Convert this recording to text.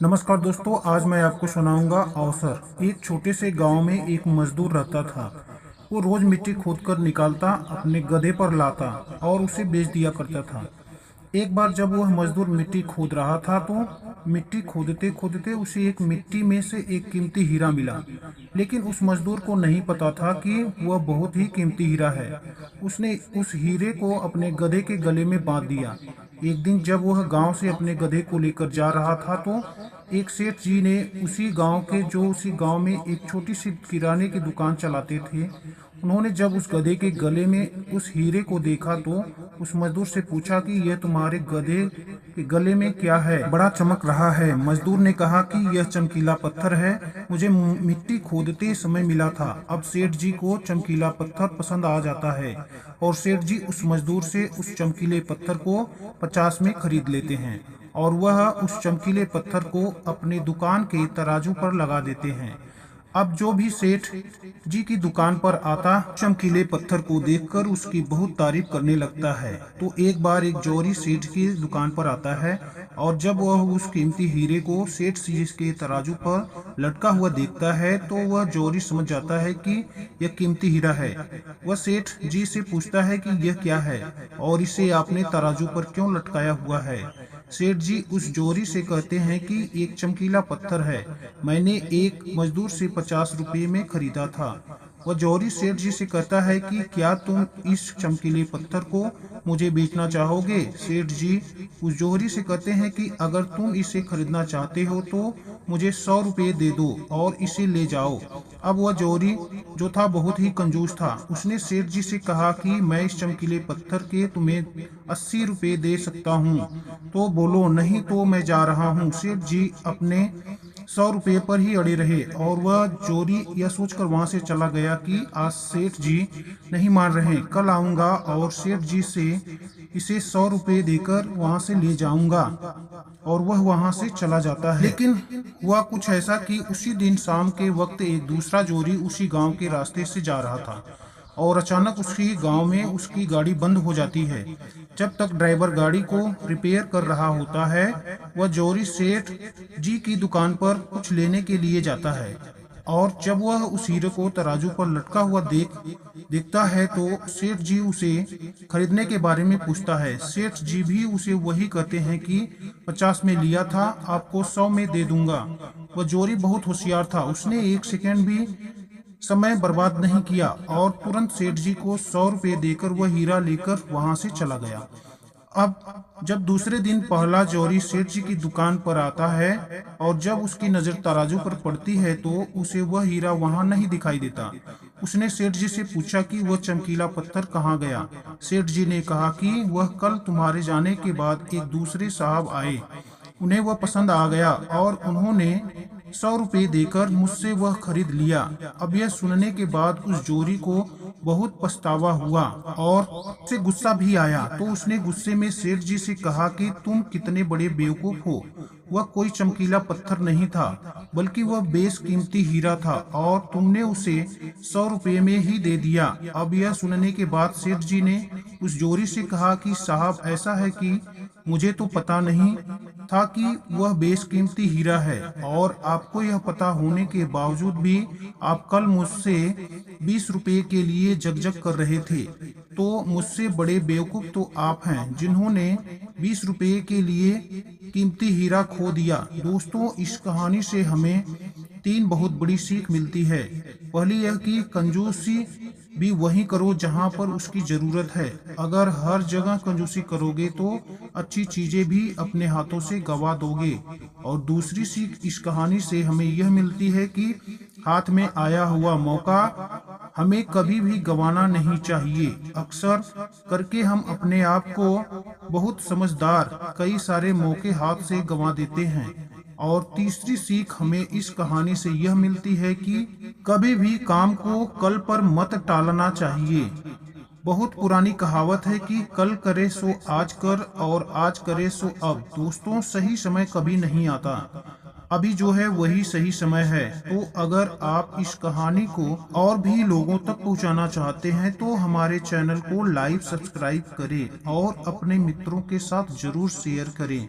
नमस्कार दोस्तों, आज मैं आपको सुनाऊंगा अवसर। एक छोटे से गांव में एक मजदूर रहता था। वो रोज मिट्टी खोदकर निकालता, अपने गधे पर लाता और उसे बेच दिया करता था। एक बार जब वह मजदूर मिट्टी खोद रहा था तो मिट्टी खोदते खोदते उसे एक मिट्टी में से एक कीमती हीरा मिला। लेकिन उस मजदूर को नहीं पता था कि वह बहुत ही कीमती हीरा है। उसने उस हीरे को अपने गधे के गले में बांध दिया। एक दिन जब वह गांव से अपने गधे को लेकर जा रहा था तो एक सेठ जी ने उसी गांव में एक छोटी सी किराने की दुकान चलाते थे। उन्होंने जब उस गधे के गले में उस हीरे को देखा तो उस मजदूर से पूछा कि यह तुम्हारे गधे के गले में क्या है, बड़ा चमक रहा है। मजदूर ने कहा कि यह चमकीला पत्थर है, मुझे मिट्टी खोदते समय मिला था। अब सेठ जी को चमकीला पत्थर पसंद आ जाता है और सेठ जी उस मजदूर से उस चमकीले पत्थर को 50 में खरीद लेते हैं और वह उस चमकीले पत्थर को अपनी दुकान के तराजू पर लगा देते हैं। अब जो भी सेठ जी की दुकान पर आता, चमकीले पत्थर को देखकर उसकी बहुत तारीफ करने लगता है। तो एक बार एक जौहरी सेठ की दुकान पर आता है और जब वह उस कीमती हीरे को सेठ जी के तराजू पर लटका हुआ देखता है तो वह जौहरी समझ जाता है कि यह कीमती हीरा है। वह सेठ जी से पूछता है कि यह क्या है और इसे आपने तराजू पर क्यों लटकाया हुआ है। सेठ जी उस जौहरी से कहते हैं कि एक चमकीला पत्थर है, मैंने एक मजदूर से 50 रुपये में खरीदा था। वह जौहरी सेठ जी से कहता है कि क्या तुम इस चमकीले पत्थर को मुझे बेचना चाहोगे। सेठ जी उस जौहरी से कहते हैं कि अगर तुम इसे खरीदना चाहते हो तो मुझे 100 रुपये दे दो और इसे ले जाओ। अब वह जौहरी जो था बहुत ही कंजूस था। उसने सेठ जी से कहा कि मैं इस चमकीले पत्थर के तुम्हें 80 रुपये दे सकता हूँ, तो बोलो, नहीं तो मैं जा रहा हूँ। सेठ जी अपने 100 रुपये पर ही अड़े रहे और वह चोरी यह सोचकर वहां से चला गया कि आज सेठ जी नहीं मान रहे, कल आऊंगा और सेठ जी से इसे 100 रुपये देकर वहां से ले जाऊंगा। और वह वहां से चला जाता है। लेकिन हुआ कुछ ऐसा कि उसी दिन शाम के वक्त एक दूसरा चोरी उसी गांव के रास्ते से जा रहा था और अचानक उसकी गांव में उसकी गाड़ी बंद हो जाती है। जब तक ड्राइवर गाड़ी को रिपेयर कर रहा होता है, वह जौहरी सेठ जी की दुकान पर कुछ लेने के लिए जाता है और जब वह उस हीरे को तराजू पर लटका हुआ देखता है तो सेठ जी उसे खरीदने के बारे में पूछता है। सेठ जी भी उसे वही कहते हैं कि 50 में लिया था, आपको 100 में दे दूंगा। वह जौहरी बहुत होशियार था, उसने एक सेकंड भी समय बर्बाद नहीं किया और तुरंत सेठ जी को 100 रुपये देकर वह हीरा लेकर वहां से चला गया। अब जब दूसरे दिन पहला जौहरी सेठ जी की दुकान पर आता है और जब उसकी नजर तराजू पर पड़ती है तो उसे वह हीरा वहां नहीं दिखाई देता। उसने सेठ जी से पूछा कि वह चमकीला पत्थर कहाँ गया। सेठ जी ने कहा कि वह कल तुम्हारे जाने के बाद एक दूसरे साहब आए, उन्हें वह पसंद आ गया और उन्होंने 100 रुपये देकर मुझसे वह खरीद लिया। अब यह सुनने के बाद उस जोरी को बहुत पछतावा हुआ और उसे गुस्सा भी आया। तो उसने गुस्से में सेठ जी से कहा कि तुम कितने बड़े बेवकूफ हो। वह कोई चमकीला पत्थर नहीं था बल्कि वह बेशकीमती हीरा था और तुमने उसे 100 रुपये में ही दे दिया। अब यह सुनने के बाद सेठ जी ने उस जोरी से कहा कि साहब, ऐसा है कि मुझे तो पता नहीं था कि वह बेशकीमती हीरा है और आपको यह पता होने के बावजूद भी आप कल मुझसे 20 रुपये के लिए जगजग कर रहे थे। तो मुझसे बड़े बेवकूफ तो आप हैं जिन्होंने 20 रुपये के लिए कीमती हीरा खो दिया। दोस्तों, इस कहानी से हमें 3 बहुत बड़ी सीख मिलती है। पहली यह कि कंजूसी भी वहीं करो जहां पर उसकी जरूरत है। अगर हर जगह कंजूसी करोगे तो अच्छी चीजें भी अपने हाथों से गवा दोगे। और दूसरी सीख इस कहानी से हमें यह मिलती है कि हाथ में आया हुआ मौका हमें कभी भी गंवाना नहीं चाहिए। अक्सर करके हम अपने आप को बहुत समझदार कई सारे मौके हाथ से गंवा देते हैं। और तीसरी सीख हमें इस कहानी से यह मिलती है कि कभी भी काम को कल पर मत टालना चाहिए। बहुत पुरानी कहावत है कि कल करे सो आज कर और आज करे सो अब। दोस्तों, सही समय कभी नहीं आता, अभी जो है वही सही समय है। तो अगर आप इस कहानी को और भी लोगों तक पहुंचाना चाहते हैं तो हमारे चैनल को लाइक सब्सक्राइब करें और अपने मित्रों के साथ जरूर शेयर करें।